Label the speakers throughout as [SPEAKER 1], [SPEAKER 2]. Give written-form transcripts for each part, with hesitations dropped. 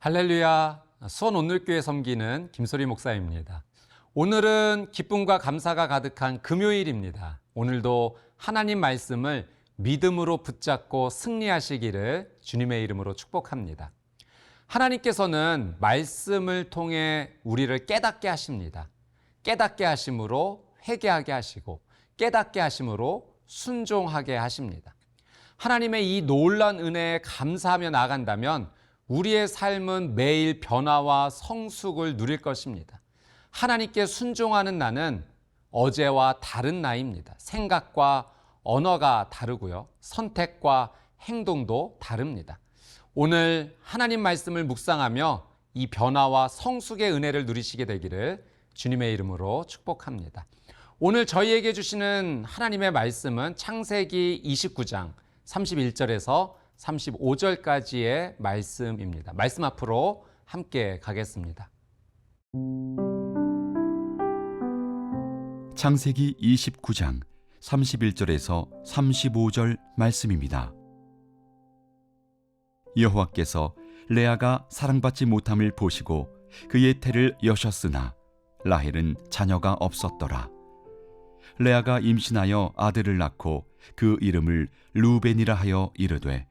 [SPEAKER 1] 할렐루야, 수원 온누리교회 섬기는 김소리 목사입니다. 오늘은 기쁨과 감사가 가득한 금요일입니다. 오늘도 하나님 말씀을 믿음으로 붙잡고 승리하시기를 주님의 이름으로 축복합니다. 하나님께서는 말씀을 통해 우리를 깨닫게 하십니다. 깨닫게 하심으로 회개하게 하시고 깨닫게 하심으로 순종하게 하십니다. 하나님의 이 놀라운 은혜에 감사하며 나아간다면 우리의 삶은 매일 변화와 성숙을 누릴 것입니다. 하나님께 순종하는 나는 어제와 다른 나입니다. 생각과 언어가 다르고요. 선택과 행동도 다릅니다. 오늘 하나님 말씀을 묵상하며 이 변화와 성숙의 은혜를 누리시게 되기를 주님의 이름으로 축복합니다. 오늘 저희에게 주시는 하나님의 말씀은 창세기 29장 31절에서 35절까지의 말씀입니다. 말씀 앞으로 함께 가겠습니다.
[SPEAKER 2] 창세기 29장 31절에서 35절 말씀입니다. 여호와께서 레아가 사랑받지 못함을 보시고 그의 태를 여셨으나 라헬은 자녀가 없었더라. 레아가 임신하여 아들을 낳고 그 이름을 루벤이라 하여 이르되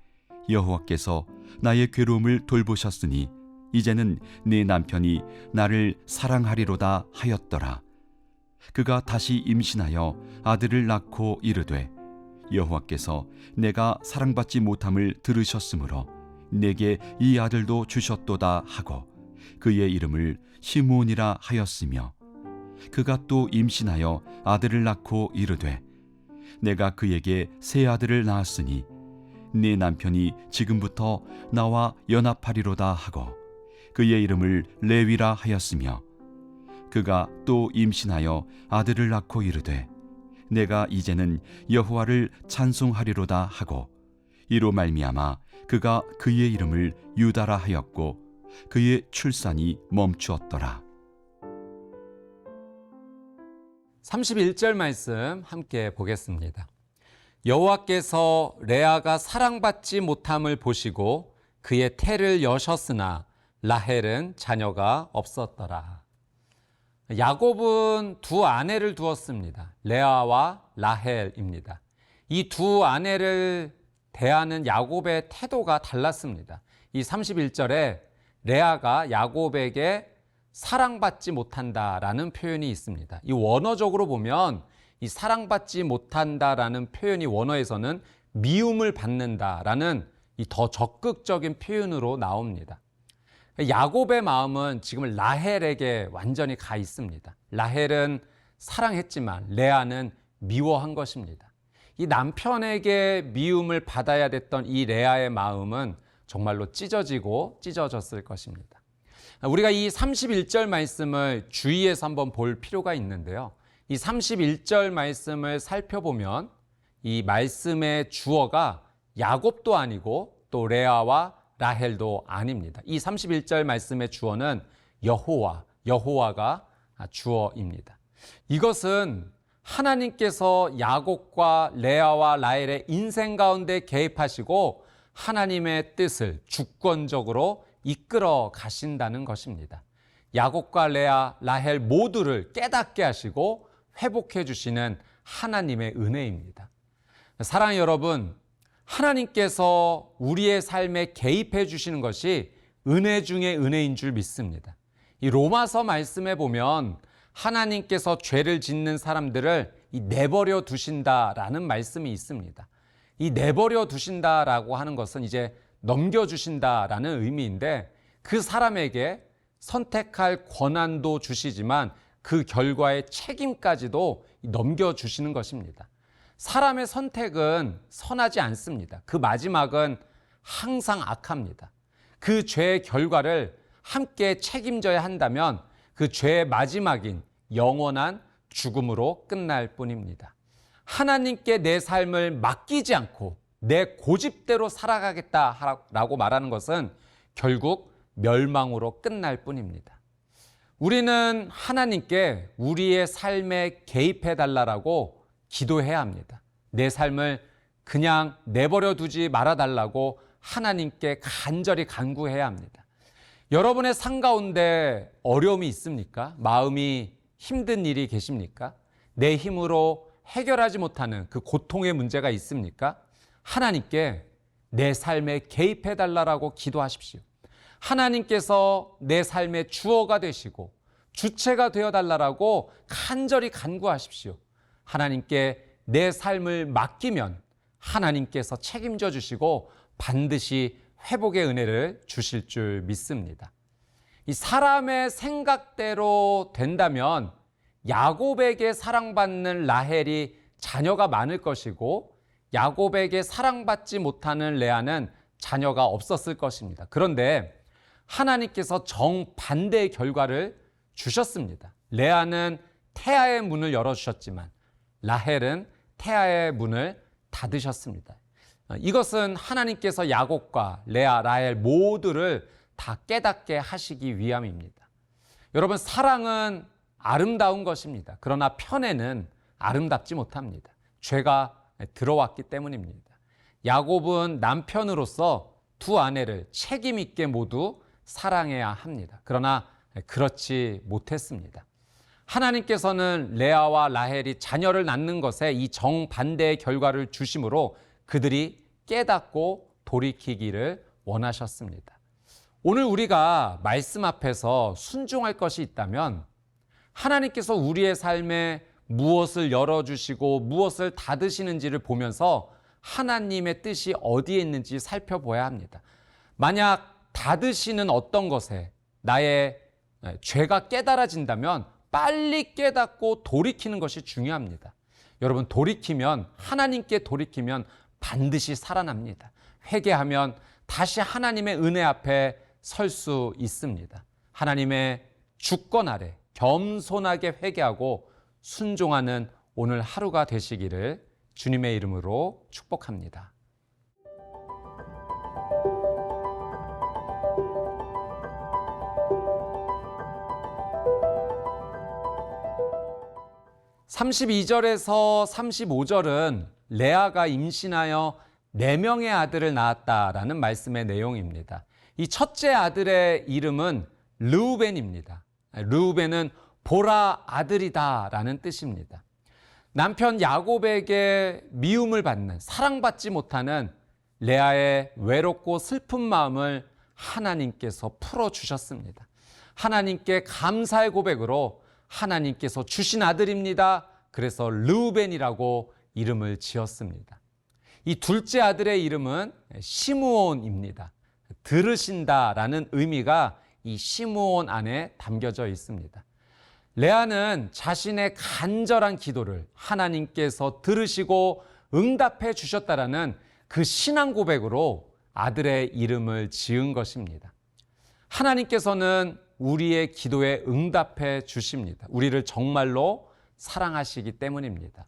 [SPEAKER 2] 여호와께서 나의 괴로움을 돌보셨으니 이제는 네 남편이 나를 사랑하리로다 하였더라. 그가 다시 임신하여 아들을 낳고 이르되 여호와께서 내가 사랑받지 못함을 들으셨으므로 내게 이 아들도 주셨도다 하고 그의 이름을 시므온이라 하였으며 그가 또 임신하여 아들을 낳고 이르되 내가 그에게 새 아들을 낳았으니 네 남편이 지금부터 나와 연합하리로다 하고 그의 이름을 레위라 하였으며 그가 또 임신하여 아들을 낳고 이르되 내가 이제는 여호와를 찬송하리로다 하고 이로 말미암아 그가 그의 이름을 유다라 하였고 그의 출산이 멈추었더라.
[SPEAKER 1] 31절 말씀 함께 보겠습니다. 여호와께서 레아가 사랑받지 못함을 보시고 그의 태를 여셨으나 라헬은 자녀가 없었더라. 야곱은 두 아내를 두었습니다. 레아와 라헬입니다. 이 두 아내를 대하는 야곱의 태도가 달랐습니다. 이 31절에 레아가 야곱에게 사랑받지 못한다라는 표현이 있습니다. 이 원어적으로 보면 이 사랑받지 못한다라는 표현이 원어에서는 미움을 받는다라는 이 더 적극적인 표현으로 나옵니다. 야곱의 마음은 지금 라헬에게 완전히 가 있습니다. 라헬은 사랑했지만 레아는 미워한 것입니다. 이 남편에게 미움을 받아야 됐던 이 레아의 마음은 정말로 찢어졌을 것입니다. 우리가 이 31절 말씀을 주의해서 한번 볼 필요가 있는데요. 이 31절 말씀을 살펴보면 이 말씀의 주어가 야곱도 아니고 또 레아와 라헬도 아닙니다. 이 31절 말씀의 주어는 여호와가 주어입니다. 이것은 하나님께서 야곱과 레아와 라헬의 인생 가운데 개입하시고 하나님의 뜻을 주권적으로 이끌어 가신다는 것입니다. 야곱과 레아, 라헬 모두를 깨닫게 하시고 회복해 주시는 하나님의 은혜입니다. 사랑하는 여러분, 하나님께서 우리의 삶에 개입해 주시는 것이 은혜 중에 은혜인 줄 믿습니다. 이 로마서 말씀에 보면 하나님께서 죄를 짓는 사람들을 내버려 두신다라는 말씀이 있습니다. 이 내버려 두신다라고 하는 것은 이제 넘겨주신다라는 의미인데 그 사람에게 선택할 권한도 주시지만 그 결과의 책임까지도 넘겨주시는 것입니다. 사람의 선택은 선하지 않습니다. 그 마지막은 항상 악합니다. 그 죄의 결과를 함께 책임져야 한다면 그 죄의 마지막인 영원한 죽음으로 끝날 뿐입니다. 하나님께 내 삶을 맡기지 않고 내 고집대로 살아가겠다라고 말하는 것은 결국 멸망으로 끝날 뿐입니다. 우리는 하나님께 우리의 삶에 개입해 달라고 기도해야 합니다. 내 삶을 그냥 내버려 두지 말아 달라고 하나님께 간절히 간구해야 합니다. 여러분의 삶 가운데 어려움이 있습니까? 마음이 힘든 일이 계십니까? 내 힘으로 해결하지 못하는 그 고통의 문제가 있습니까? 하나님께 내 삶에 개입해 달라고 기도하십시오. 하나님께서 내 삶의 주어가 되시고 주체가 되어 달라고 간절히 간구하십시오. 하나님께 내 삶을 맡기면 하나님께서 책임져 주시고 반드시 회복의 은혜를 주실 줄 믿습니다. 이 사람의 생각대로 된다면 야곱에게 사랑받는 라헬이 자녀가 많을 것이고 야곱에게 사랑받지 못하는 레아는 자녀가 없었을 것입니다. 그런데 하나님께서 정반대의 결과를 주셨습니다. 레아는 태아의 문을 열어주셨지만 라헬은 태아의 문을 닫으셨습니다. 이것은 하나님께서 야곱과 레아, 라헬 모두를 다 깨닫게 하시기 위함입니다. 여러분, 사랑은 아름다운 것입니다. 그러나 편애는 아름답지 못합니다. 죄가 들어왔기 때문입니다. 야곱은 남편으로서 두 아내를 책임 있게 모두 사랑해야 합니다. 그러나 그렇지 못했습니다. 하나님께서는 레아와 라헬이 자녀를 낳는 것에 이 정반대의 결과를 주심으로 그들이 깨닫고 돌이키기를 원하셨습니다. 오늘 우리가 말씀 앞에서 순종할 것이 있다면 하나님께서 우리의 삶에 무엇을 열어주시고 무엇을 닫으시는지를 보면서 하나님의 뜻이 어디에 있는지 살펴보아야 합니다. 만약 닫으시는 어떤 것에 나의 죄가 깨달아진다면 빨리 깨닫고 돌이키는 것이 중요합니다. 여러분, 돌이키면, 하나님께 돌이키면 반드시 살아납니다. 회개하면 다시 하나님의 은혜 앞에 설 수 있습니다. 하나님의 주권 아래 겸손하게 회개하고 순종하는 오늘 하루가 되시기를 주님의 이름으로 축복합니다. (32절에서) (35절은) 레아가 임신하여 4명의 아들을 낳았다라는 말씀의 내용입니다. 이 첫째 아들의 이름은 르우벤입니다. 르우벤은 보라 아들이다 라는 뜻입니다. 남편 야곱에게 미움을 받는, 사랑받지 못하는 레아의 외롭고 슬픈 마음을 하나님께서 풀어주셨습니다. 하나님께 감사의 고백으로 하나님께서 주신 아들입니다. 그래서 르우벤이라고 이름을 지었습니다. 이 둘째 아들의 이름은 시므온입니다. 들으신다라는 의미가 이 시므온 안에 담겨져 있습니다. 레아는 자신의 간절한 기도를 하나님께서 들으시고 응답해 주셨다라는 그 신앙 고백으로 아들의 이름을 지은 것입니다. 하나님께서는 우리의 기도에 응답해 주십니다. 우리를 정말로 사랑하시기 때문입니다.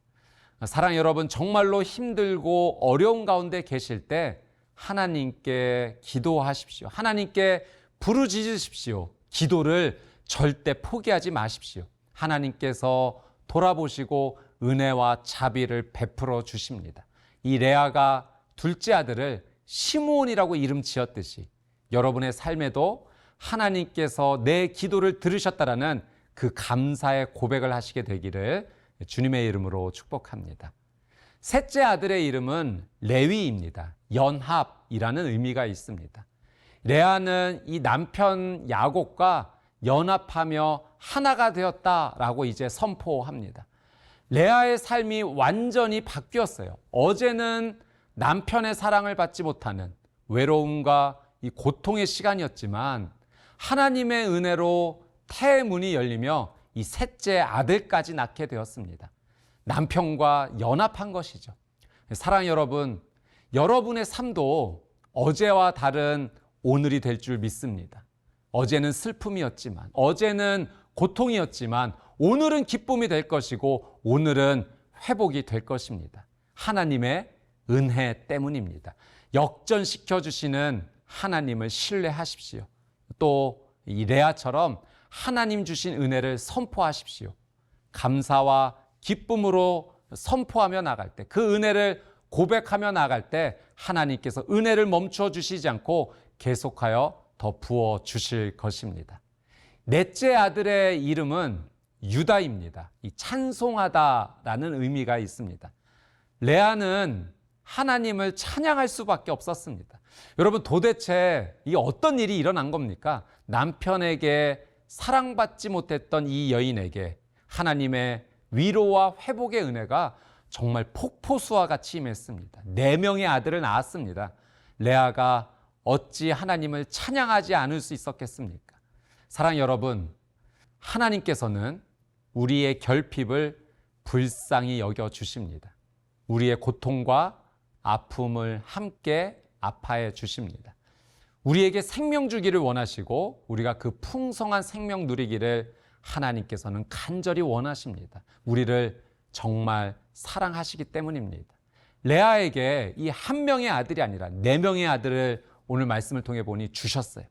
[SPEAKER 1] 사랑 여러분, 정말로 힘들고 어려운 가운데 계실 때 하나님께 기도하십시오. 하나님께 부르짖으십시오. 기도를 절대 포기하지 마십시오. 하나님께서 돌아보시고 은혜와 자비를 베풀어 주십니다. 이 레아가 둘째 아들을 시므온이라고 이름 지었듯이 여러분의 삶에도 하나님께서 내 기도를 들으셨다라는 그 감사의 고백을 하시게 되기를 주님의 이름으로 축복합니다. 셋째 아들의 이름은 레위입니다. 연합이라는 의미가 있습니다. 레아는 이 남편 야곱과 연합하며 하나가 되었다라고 이제 선포합니다. 레아의 삶이 완전히 바뀌었어요. 어제는 남편의 사랑을 받지 못하는 외로움과 이 고통의 시간이었지만 하나님의 은혜로 태의 문이 열리며 이 셋째 아들까지 낳게 되었습니다. 남편과 연합한 것이죠. 사랑 여러분, 여러분의 삶도 어제와 다른 오늘이 될 줄 믿습니다. 어제는 슬픔이었지만, 어제는 고통이었지만 오늘은 기쁨이 될 것이고 오늘은 회복이 될 것입니다. 하나님의 은혜 때문입니다. 역전시켜 주시는 하나님을 신뢰하십시오. 또 이 레아처럼 하나님 주신 은혜를 선포하십시오. 감사와 기쁨으로 선포하며 나갈 때, 그 은혜를 고백하며 나갈 때 하나님께서 은혜를 멈춰 주시지 않고 계속하여 더 부어 주실 것입니다. 넷째 아들의 이름은 유다입니다. 이 찬송하다라는 의미가 있습니다. 레아는 하나님을 찬양할 수밖에 없었습니다. 여러분, 도대체 이 어떤 일이 일어난 겁니까? 남편에게 사랑받지 못했던 이 여인에게 하나님의 위로와 회복의 은혜가 정말 폭포수와 같이 임했습니다. 4명의 아들을 낳았습니다. 레아가 어찌 하나님을 찬양하지 않을 수 있었겠습니까? 사랑 여러분, 하나님께서는 우리의 결핍을 불쌍히 여겨 주십니다. 우리의 고통과 아픔을 함께 아파해 주십니다. 우리에게 생명 주기를 원하시고 우리가 그 풍성한 생명 누리기를 하나님께서는 간절히 원하십니다. 우리를 정말 사랑하시기 때문입니다. 레아에게 이 한 명의 아들이 아니라 4명의 아들을 오늘 말씀을 통해 보니 주셨어요.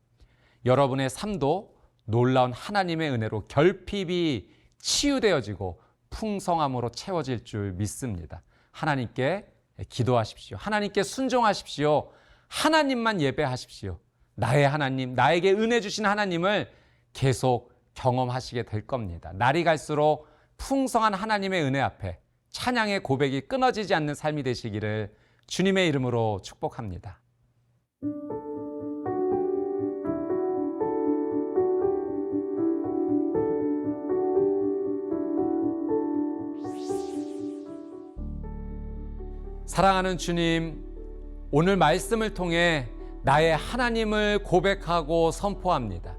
[SPEAKER 1] 여러분의 삶도 놀라운 하나님의 은혜로 결핍이 치유되어지고 풍성함으로 채워질 줄 믿습니다. 하나님께 기도하십시오. 하나님께 순종하십시오. 하나님만 예배하십시오. 나의 하나님, 나에게 은혜 주신 하나님을 계속 경험하시게 될 겁니다. 날이 갈수록 풍성한 하나님의 은혜 앞에 찬양의 고백이 끊어지지 않는 삶이 되시기를 주님의 이름으로 축복합니다. 사랑하는 주님, 오늘 말씀을 통해 나의 하나님을 고백하고 선포합니다.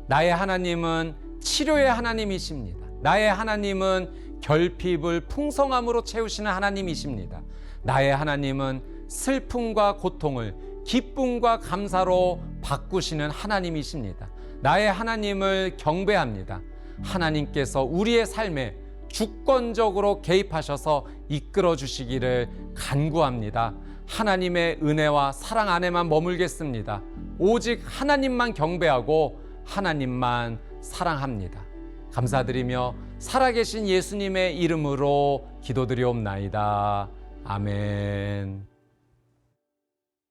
[SPEAKER 1] 나의 하나님은 치료의 하나님이십니다. 나의 하나님은 결핍을 풍성함으로 채우시는 하나님이십니다. 나의 하나님은 슬픔과 고통을 기쁨과 감사로 바꾸시는 하나님이십니다. 나의 하나님을 경배합니다. 하나님께서 우리의 삶에 주권적으로 개입하셔서 이끌어 주시기를 간구합니다. 하나님의 은혜와 사랑 안에만 머물겠습니다. 오직 하나님만 경배하고 하나님만 사랑합니다. 감사드리며 살아계신 예수님의 이름으로 기도드리옵나이다. 아멘.